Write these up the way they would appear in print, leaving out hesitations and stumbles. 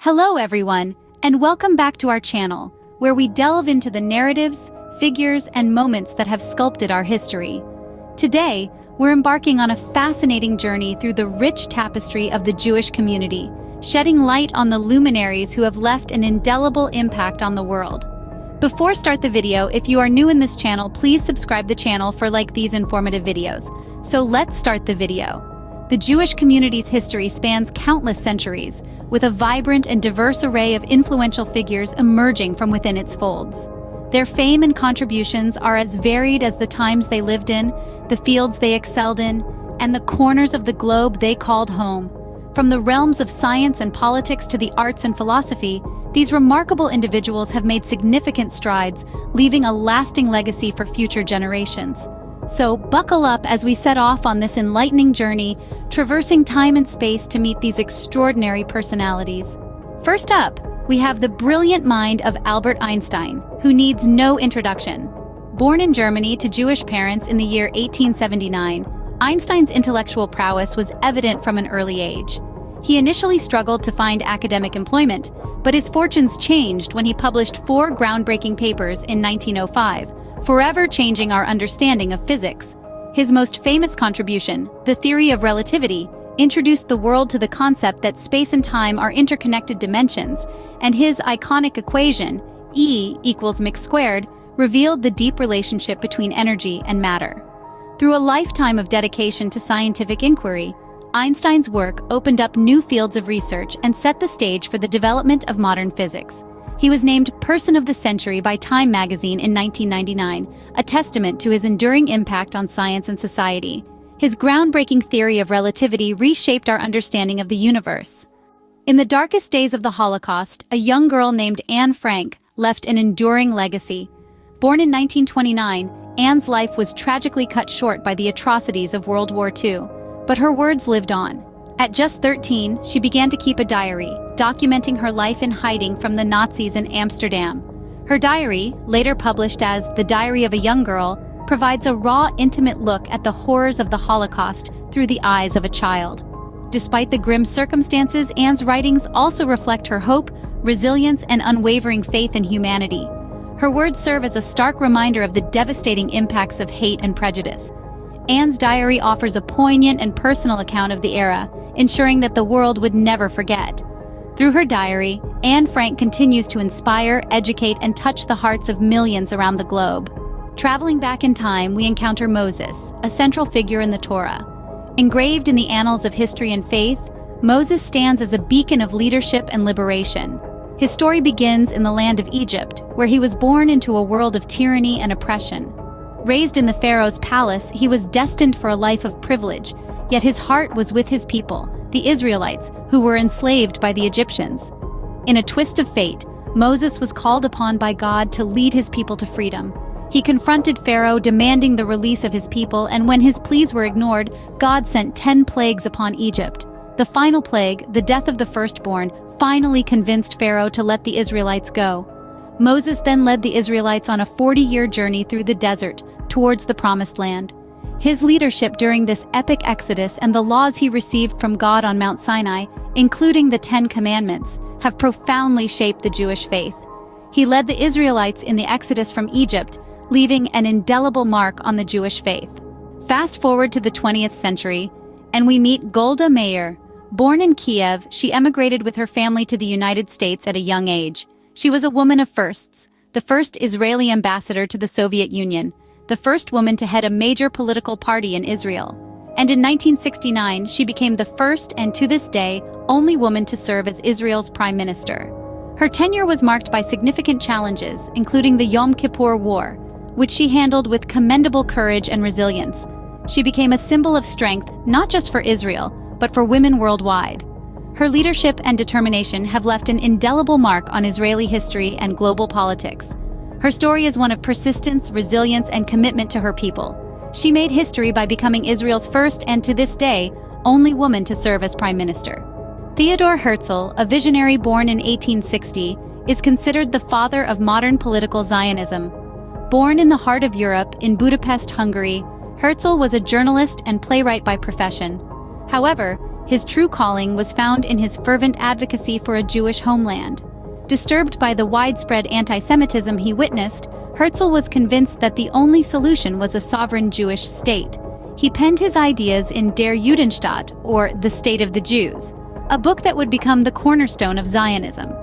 Hello everyone, and welcome back to our channel, where we delve into the narratives, figures, and moments that have sculpted our history. Today, we're embarking on a fascinating journey through the rich tapestry of the Jewish community, shedding light on the luminaries who have left an indelible impact on the world. Before start the video, if you are new in this channel, please subscribe the channel for these informative videos. So let's start the video. The Jewish community's history spans countless centuries, with a vibrant and diverse array of influential figures emerging from within its folds. Their fame and contributions are as varied as the times they lived in, the fields they excelled in, and the corners of the globe they called home. From the realms of science and politics to the arts and philosophy, these remarkable individuals have made significant strides, leaving a lasting legacy for future generations. So buckle up as we set off on this enlightening journey, traversing time and space to meet these extraordinary personalities. First up, we have the brilliant mind of Albert Einstein, who needs no introduction. Born in Germany to Jewish parents in the year 1879, Einstein's intellectual prowess was evident from an early age. He initially struggled to find academic employment, but his fortunes changed when he published 4 groundbreaking papers in 1905, forever changing our understanding of physics. His most famous contribution, the theory of relativity, introduced the world to the concept that space and time are interconnected dimensions, and his iconic equation, E equals mc squared, revealed the deep relationship between energy and matter. Through a lifetime of dedication to scientific inquiry, Einstein's work opened up new fields of research and set the stage for the development of modern physics. He was named Person of the Century by Time magazine in 1999, a testament to his enduring impact on science and society. His groundbreaking theory of relativity reshaped our understanding of the universe. In the darkest days of the Holocaust, a young girl named Anne Frank left an enduring legacy. Born in 1929, Anne's life was tragically cut short by the atrocities of World War II, but her words lived on. At just 13, she began to keep a diary, documenting her life in hiding from the Nazis in Amsterdam. Her diary, later published as The Diary of a Young Girl, provides a raw, intimate look at the horrors of the Holocaust through the eyes of a child. Despite the grim circumstances, Anne's writings also reflect her hope, resilience, and unwavering faith in humanity. Her words serve as a stark reminder of the devastating impacts of hate and prejudice. Anne's diary offers a poignant and personal account of the era, ensuring that the world would never forget. Through her diary, Anne Frank continues to inspire, educate, and touch the hearts of millions around the globe. Traveling back in time, we encounter Moses, a central figure in the Torah. Engraved in the annals of history and faith, Moses stands as a beacon of leadership and liberation. His story begins in the land of Egypt, where he was born into a world of tyranny and oppression. Raised in the Pharaoh's palace, he was destined for a life of privilege, yet his heart was with his people, the Israelites, who were enslaved by the Egyptians. In a twist of fate, Moses was called upon by God to lead his people to freedom. He confronted Pharaoh, demanding the release of his people, and when his pleas were ignored, God sent 10 plagues upon Egypt. The final plague, the death of the firstborn, finally convinced Pharaoh to let the Israelites go. Moses then led the Israelites on a 40-year journey through the desert, towards the Promised Land. His leadership during this epic exodus and the laws he received from God on Mount Sinai, including the 10 Commandments, have profoundly shaped the Jewish faith. He led the Israelites in the exodus from Egypt, leaving an indelible mark on the Jewish faith. Fast forward to the 20th century, and we meet Golda Meir. Born in Kiev, she emigrated with her family to the United States at a young age. She was a woman of firsts, the first Israeli ambassador to the Soviet Union, the first woman to head a major political party in Israel. And in 1969, she became the first and, to this day, only woman to serve as Israel's prime minister. Her tenure was marked by significant challenges, including the Yom Kippur War, which she handled with commendable courage and resilience. She became a symbol of strength, not just for Israel, but for women worldwide. Her leadership and determination have left an indelible mark on Israeli history and global politics. Her story is one of persistence, resilience, and commitment to her people. She made history by becoming Israel's first and, to this day, only woman to serve as prime minister. Theodor Herzl, a visionary born in 1860, is considered the father of modern political Zionism. Born in the heart of Europe, in Budapest, Hungary, Herzl was a journalist and playwright by profession. However, his true calling was found in his fervent advocacy for a Jewish homeland. Disturbed by the widespread anti-Semitism he witnessed, Herzl was convinced that the only solution was a sovereign Jewish state. He penned his ideas in Der Judenstaat, or The State of the Jews, a book that would become the cornerstone of Zionism.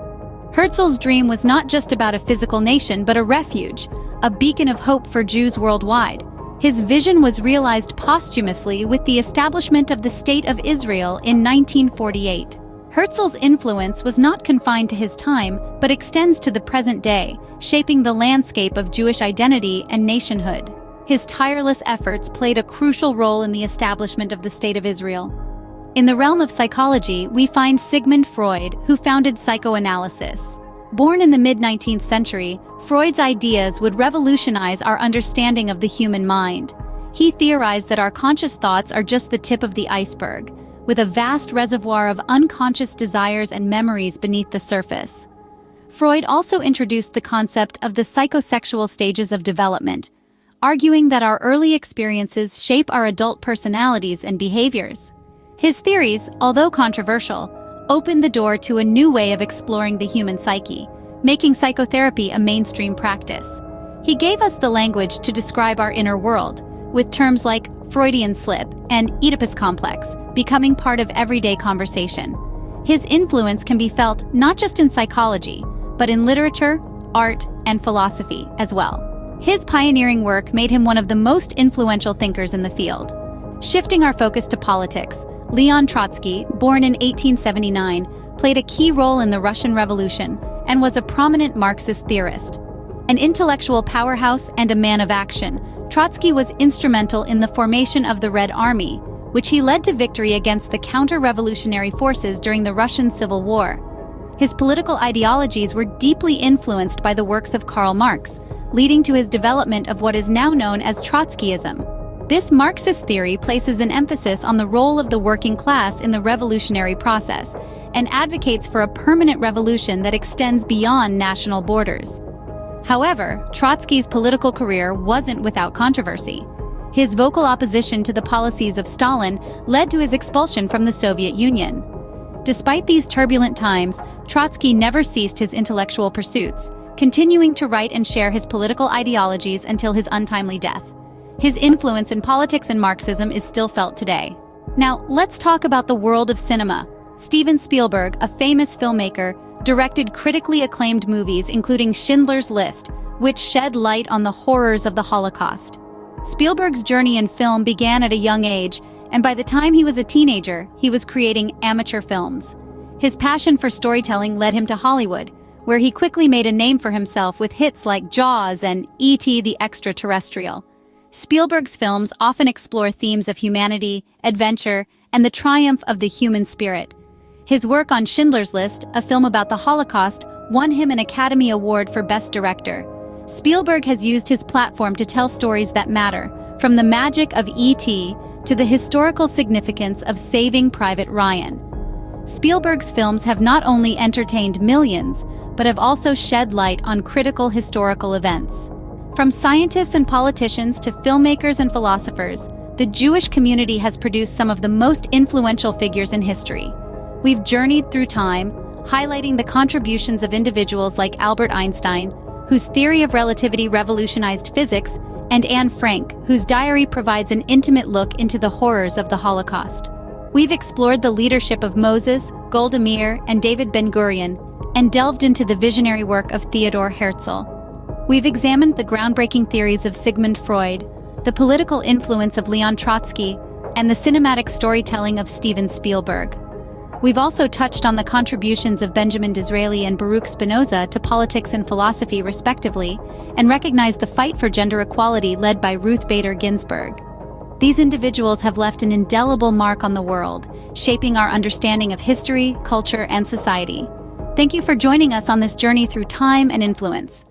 Herzl's dream was not just about a physical nation but a refuge, a beacon of hope for Jews worldwide. His vision was realized posthumously with the establishment of the State of Israel in 1948. Herzl's influence was not confined to his time, but extends to the present day, shaping the landscape of Jewish identity and nationhood. His tireless efforts played a crucial role in the establishment of the State of Israel. In the realm of psychology, we find Sigmund Freud, who founded psychoanalysis. Born in the mid-19th century, Freud's ideas would revolutionize our understanding of the human mind. He theorized that our conscious thoughts are just the tip of the iceberg, with a vast reservoir of unconscious desires and memories beneath the surface. Freud also introduced the concept of the psychosexual stages of development, arguing that our early experiences shape our adult personalities and behaviors. His theories, although controversial, opened the door to a new way of exploring the human psyche, making psychotherapy a mainstream practice. He gave us the language to describe our inner world, with terms like Freudian slip and Oedipus complex becoming part of everyday conversation. His influence can be felt not just in psychology, but in literature, art, and philosophy as well. His pioneering work made him one of the most influential thinkers in the field. Shifting our focus to politics, Leon Trotsky, born in 1879, played a key role in the Russian Revolution and was a prominent Marxist theorist. An intellectual powerhouse and a man of action, Trotsky was instrumental in the formation of the Red Army, which he led to victory against the counter-revolutionary forces during the Russian Civil War. His political ideologies were deeply influenced by the works of Karl Marx, leading to his development of what is now known as Trotskyism. This Marxist theory places an emphasis on the role of the working class in the revolutionary process and advocates for a permanent revolution that extends beyond national borders. However, Trotsky's political career wasn't without controversy. His vocal opposition to the policies of Stalin led to his expulsion from the Soviet Union. Despite these turbulent times, Trotsky never ceased his intellectual pursuits, continuing to write and share his political ideologies until his untimely death. His influence in politics and Marxism is still felt today. Now, let's talk about the world of cinema. Steven Spielberg, a famous filmmaker, directed critically acclaimed movies including Schindler's List, which shed light on the horrors of the Holocaust. Spielberg's journey in film began at a young age, and by the time he was a teenager, he was creating amateur films. His passion for storytelling led him to Hollywood, where he quickly made a name for himself with hits like Jaws and E.T. the Extraterrestrial. Spielberg's films often explore themes of humanity, adventure, and the triumph of the human spirit. His work on Schindler's List, a film about the Holocaust, won him an Academy Award for Best Director. Spielberg has used his platform to tell stories that matter, from the magic of E.T. to the historical significance of Saving Private Ryan. Spielberg's films have not only entertained millions, but have also shed light on critical historical events. From scientists and politicians to filmmakers and philosophers, the Jewish community has produced some of the most influential figures in history. We've journeyed through time, highlighting the contributions of individuals like Albert Einstein, whose theory of relativity revolutionized physics, and Anne Frank, whose diary provides an intimate look into the horrors of the Holocaust. We've explored the leadership of Moses, Golda Meir, and David Ben-Gurion, and delved into the visionary work of Theodor Herzl. We've examined the groundbreaking theories of Sigmund Freud, the political influence of Leon Trotsky, and the cinematic storytelling of Steven Spielberg. We've also touched on the contributions of Benjamin Disraeli and Baruch Spinoza to politics and philosophy, respectively, and recognized the fight for gender equality led by Ruth Bader Ginsburg. These individuals have left an indelible mark on the world, shaping our understanding of history, culture, and society. Thank you for joining us on this journey through time and influence.